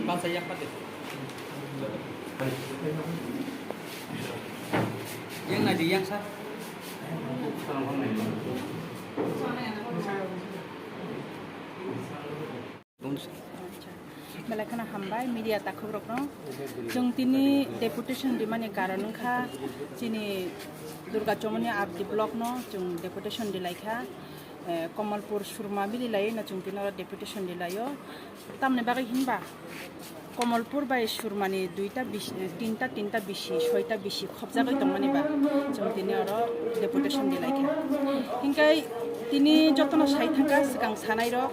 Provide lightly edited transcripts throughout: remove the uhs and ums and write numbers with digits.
Bangsa yang pada. Yang nadi yang sah. Malakana hambai media takubrokno jong tini deputation di mani karanungkha chini Durga Chomoni abdi block no jong deputation di rilaikha Kamalpur surma bili lai na jong tini deputation di layo tamne bagai hinba Kamalpur bai surmani tinta bishi soita bishi khobjagai tongmani ba jong tini oro deputation di rilaikha hingkai tini jotno sai thangka sikang sanai rok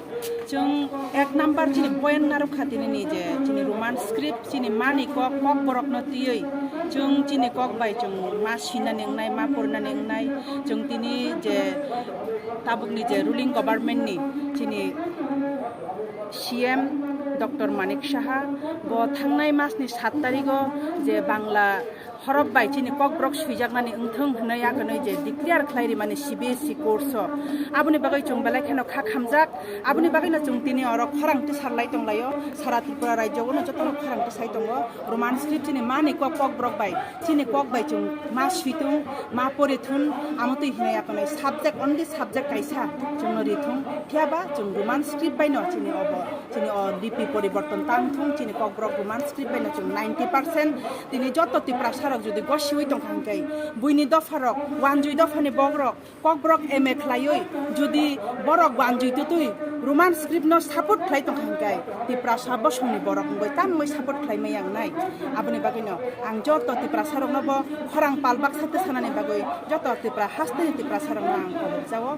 jong ek number chini point narok khatini ni je chini roman script chini mani kok borok no tioi jong chini kok bai jong ma sina nengnai ma purna nengnai jong tini je tabuk ni je ruling government ni chini CM Dr. Manik Saha bo thangnai mas ni 7 tarigo je bangla horop bai chini kok brok suijaknani ungthung hnai akanoi je declare khlairi mani CBSE course abuni bagai chung belai khano kha khamjak abuni bagai na chung tini oro khorang ti sarlai tonglayo sara Tripura rajyo no jotono khorang ti sai tongo roman script chini mani kok brok bai chini kok bai chung ma suitung ma porithun amotui hnai akanoi subject only subject kaisa chung no rithung thiaba chung roman script bai no chini obo chini o DP poriborton tangthung chini kok brok roman script bai no chung 90% tini joto Tiprasa যদি গসিউই তংখাঙ্কাই বুইনি দফারক ওয়ানজুই দফানি বগরক Kokborok MA খ্লাইই যদি বরক ওয়ানজুই তুই Roman script ন support খ্লাই তংখাঙ্কাই Tiprasa বসমনি বরক গই তামই support খ্লাইমাই আং নাই আপনি বাগিনো আং যত Tiprasa রক নব খরাং পালবাক সাতে সানানি বাগই যত Tiprasa রক আং অবক যাও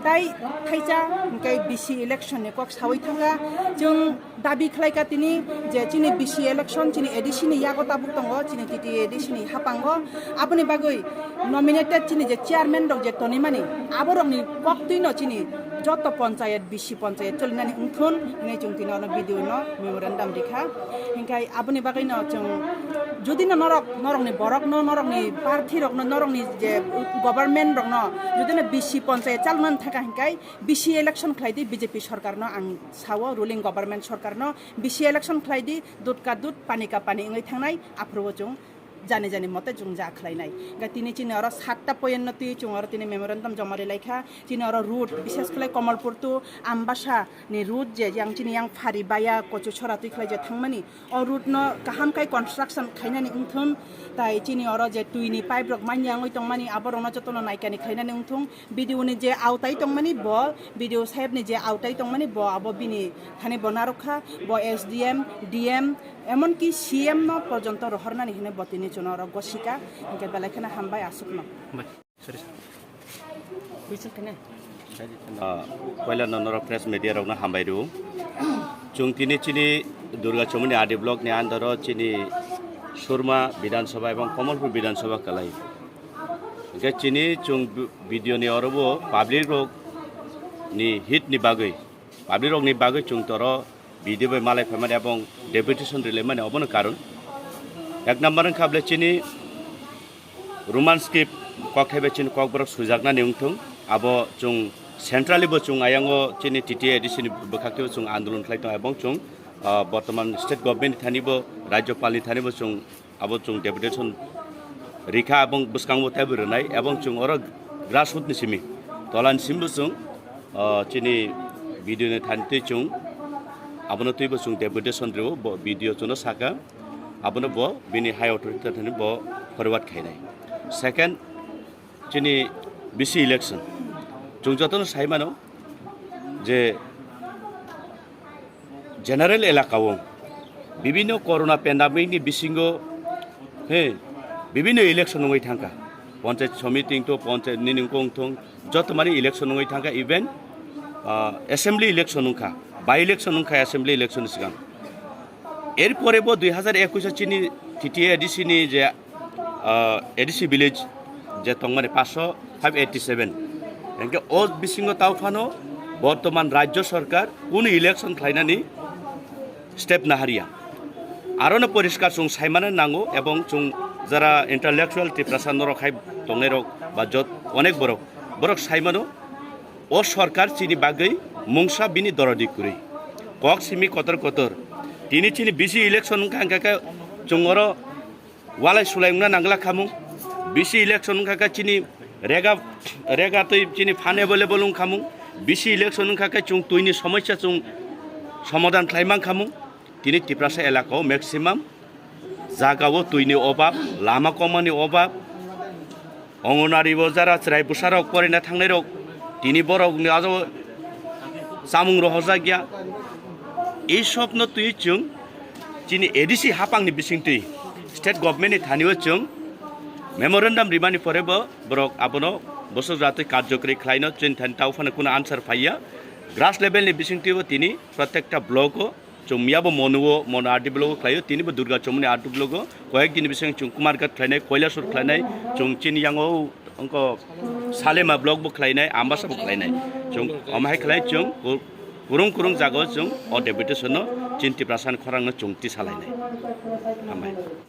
তাই থাইজা গই বিসি ইলেকশন নি কক সাউই থাঙ্গা जों দাবি খ্লাইকা তিনি যে চিনি বিসি ইলেকশন চিনি এডিশনি ইয়াগো তাবুক দङ চিনি টিটি এডিশনি হাপাঙ্গ আপনি বাগৈ নমিনেটেড চিনি যে চেয়ারম্যান রক যে তনিমানি আবরংনি ককতুই ন চিনি যত পঞ্চায়েত বিসি পঞ্চায়েত চলিনানি উংথুন নে जों তিন ন ভিডিও ন মেমোরেন্ডাম রেখা হিংকাই আপনি বাগৈ ন जों যদি ন নরকনি বরক ন নরকনি প্রার্থী রক ন নরকনি যে গভর্নমেন্ট রক ন যদি ন বিসি পঞ্চায়েত চালমান থাকা হিংকাই বিসি ইলেকশন খ্লাইদি বিজেপি সরকার ন আং সাও রুলিং গভর্নমেন্ট সরকার ন বিসি ইলেকশন খ্লাইদি দুধ কা দুধ পানি কা পানি ইংই থাंनाय আপ্রুভ जों জানি মতে जों जा ख्लाइनाय তিনি চিনি আর 7টা পয়ন্নতি जों আর তিনি মেমোরেন্ডাম জমা রিলাইখা চিনি আর রুট বিশেষ করে কমলপুর টু আমবাসা নি রুট যে yang চিনি yang ফারি বায়া কচু ছরা তুই খ্লাই যে থাংমানি অ রুট ন কাহাম কাই কনস্ট্রাকশন খাইনানি উংথুন তাই চিনি আর যে তুইনি পাইপ রক মাইয়াং ওই তংমানি আবরং যতন নাইকানি খাইনানি উংথুং ভিডিও নি যে আউটাই তংমানি ব ভিডিও সাহেব নি যে আউটাই তংমানি ব আবো বিনি থানে বনারখা ব SDM DM এমনকি CM ন পর্যন্ত রহরনানি হিনে বতিনি চুনর গসিকা ইনকে বেলাখানা হামবাই আসুক ন Sorry. বুঝছেন কেনে পয়লা ননর প্রেস মিডিয়া রকনা হামবাইরু जों तिनी चिनी दुर्गा चौमनी आदि ब्लक नि आन्दार चिनी सुरमा विधानसभा एवं कमलपुर विधानसभा कलाई के चिनी जों भिडियो नि अरबो पाब्लिक रक नि हिट नि बागै पाब्लिक रक नि बागै जों तर भिडियो बाय मालाय फेमानि एवं डेपुटेशन रिले माने अबनो कारण एक नम्बर खाबले चिनी रोमान स्क्रिप्ट कक थेबे चिनी कक ब्रक सुजागना नेउंथुं आबो जों सेंट्राली बो जों आयांगो चिनी टिटी एडिशन बखाक्ते जों आंदोलन खालायदों एवं जों बर्तमान स्टेट गभर्नमेंट थानिबो राज्यपालनि थानिबो जों आबो जों डेपुटेशन रिखा एवं बसकांगबो थाबोरनाय एवं जों अर ग्रासरूट निसिमि तलानसिमबो जों चिनी भिडियो नि थानते जों आबनो तैबो जों डेपुटेशन रिव भिडियो जों साका आबनो बो बिनि हाई अथॉरिटी थानि बो फरवार्ड खायनाय सेकेंड चिनी बिसि इलेक्शन जों जतन साइमानो जे जनरल एलाकाओ विभिन्न कोरोना पेंडेमिक नि बिसिंगो हे विभिन्न इलेक्शन नङै थांका पंचायत समिति तो पंचायत नि निंगों थों जत माने इलेक्शन नङै थांका इवेन असेंबली इलेक्शन नङा बाय इलेक्शन नङा असेंबली इलेक्शन सिगां एर परेबो 2021 चिनि टिटी एडिसी नि जे एडिसी विलेज जे तंगमाने 587 एंके ओज बिसिंगो तावफानो बर्तमान राज्य सरकार कोन इलेक्शन खालायनानि स्टेप नाहारिया आरोनो परिष्कार जों सायमानो नांगौ एवं जों जरा इंटेलेक्चुअल Tiprasa नरखाय दंनाय रक बा जत अनेक बरक सायमानो ओ सरकार चिनि बागै मुंसा बिनि दरदि कुरै कक सिमि Qatar tini chini bisi election kaka chungoro walai sulaimna nangla kamu bisi election kaka chini rega toi chini phane bole bolung kamu bisi election kaka chung tuini সমস্যা chung সমাধান খাইমাং খামু তিনি টিপ্রাসা এলাকাও ম্যাক্সিমাম জাগাও তুইনি অভাব লামা কমানি অভাব অঙ্গনারি যারা রায় বুসারক পরিনা থাংনাই রক তিনি বরক আজ সামুং রহজা গিয়া এই স্বপ্ন তুই চুং চিনি এডিসি হাপাংনি বিসিং তুই স্টেট গভর্নমেন্টনি থানিও চুং মেমোরেন্ডাম রিমানি পরেবো বরক আবনো বছর রাতে কার্যকরী খাইনো চিন থান তাওফানে কোনো আনসার ফাইয়া গ্রাস লেভেলनि बिसिंथिबो तिनी प्रत्येकटा ब्लको चुमियाबो मनो आरडी ब्लको खायो तिनीबो दुर्गा चौमुनि आरडी ब्लको कयेक दिन बिसिं चुं कुमारघाट खायनाय कयलासुर खायनाय चुं चिनियांगो अंक सालेमा ब्लकबो खायनाय आम्बासाबो खायनाय चुं अमाहाय खाय चुं कुरुं जागो चुं अ डेपुटेशनो चिन टिप्रासान खरांनो चुंति सालायनाय हामबाय।